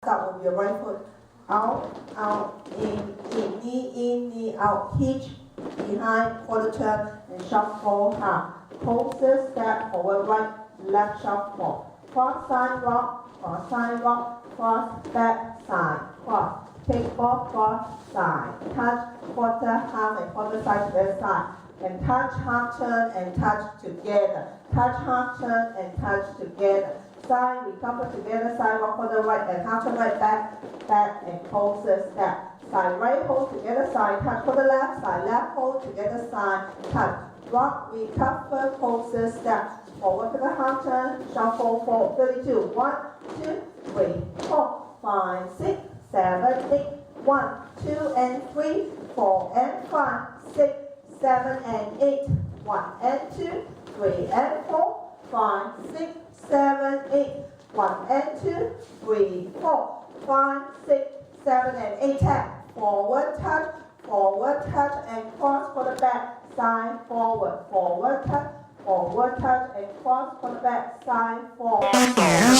Start with your right foot. Out, out, in, knee, out, hitch, behind, quarter turn, and shuffle half. Closer step, forward right, left shuffle. Cross side rock, cross back side, cross. Take off, cross side. Touch, quarter, half, and quarter side to the side. And touch, half turn, and touch together. Touch, half turn, and touch together. Side, recover together, side rock for the right, and half turn right back, and closer step. Side right hold together, side touch for the left, side left hold together, side touch. Rock, recover, closer step. Forward to the half turn, shuffle forward, 32. 1, 2, 3, 4, 5, 6, 7, 8. 1, 2, and 3, 4, and 5, 6, 7, and 8. 1 and 2, 3, and 4, 5, 6, 7, 8. 1 and 2, 3, 4, 5, 6, 7, and 8. Tap. Forward touch, and cross for the back, side, forward touch, and cross for the back, side, forward.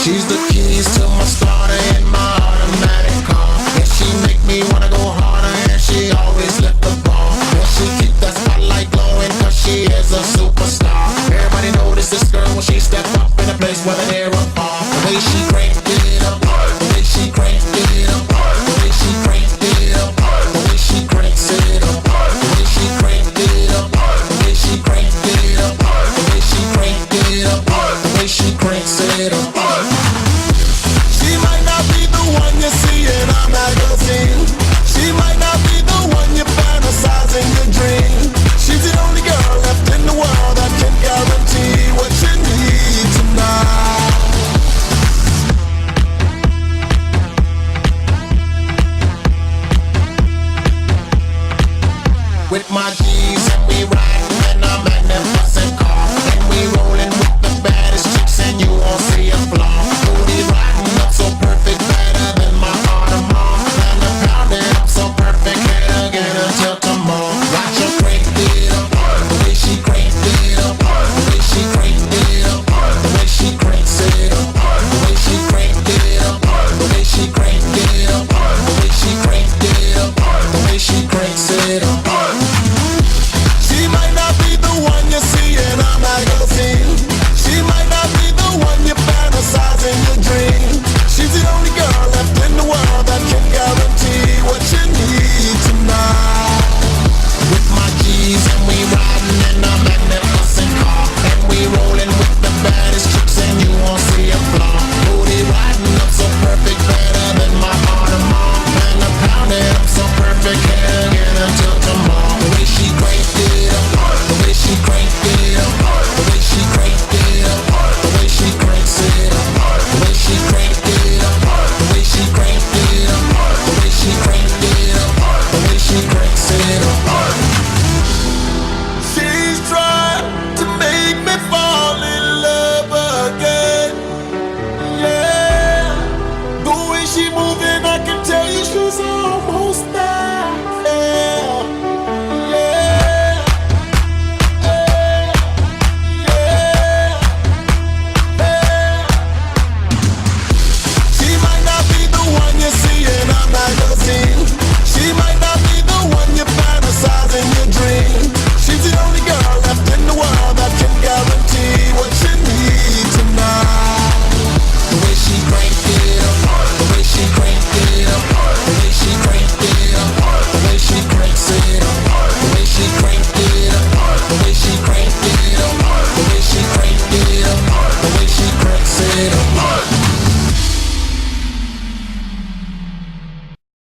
She's the keys to my starter and my automatic car. And she make me wanna go harder, and she always lift the bar. And she keep that spotlight glowing, cause she is a superstar. Everybody notice this girl when she step up in a place where the air apart. The way she crank it up, the way she crank it up, the way she crank it up, the way she cranks it up, the way she crank it up, the way she crank it up, the way she crank it up, the way she cranks it up. She might not be the one you see in a magazine. She might not be the one you fantasize in your dream. She's the only girl left in the world that can guarantee what you need tonight. With my G's and we riding in a magnificent car. And we rolling with the baddest chicks and you won't see a flaw. Booty riding up so perfect, better than my Audemars. And the pounding up so perfect, can't get until tomorrow. Watch her crank it up, the way she crank it up, the way she crank it up, the way she cranks it up, the way she crank it up, the way she crank it up, the way she crank it up, the way she cranks it up. She might not be the one you see in a magazine. She might not be the one you fantasize in your dream. She's the only girl left in the world that can guarantee what you need tonight. With my G's and we riding in a magnificent car. And we rolling with the baddest chicks and you won't see a flaw. Booty riding up so perfect, better than my Audemars. And the pounding up so perfect, can't get until tomorrow. The way she cranked it up, the way she cranked it up, the way she cranked it up, the way she cranks it up, the way she cranked it up, the way she cranked it up, the way she cranked it up, the way she cranks it up.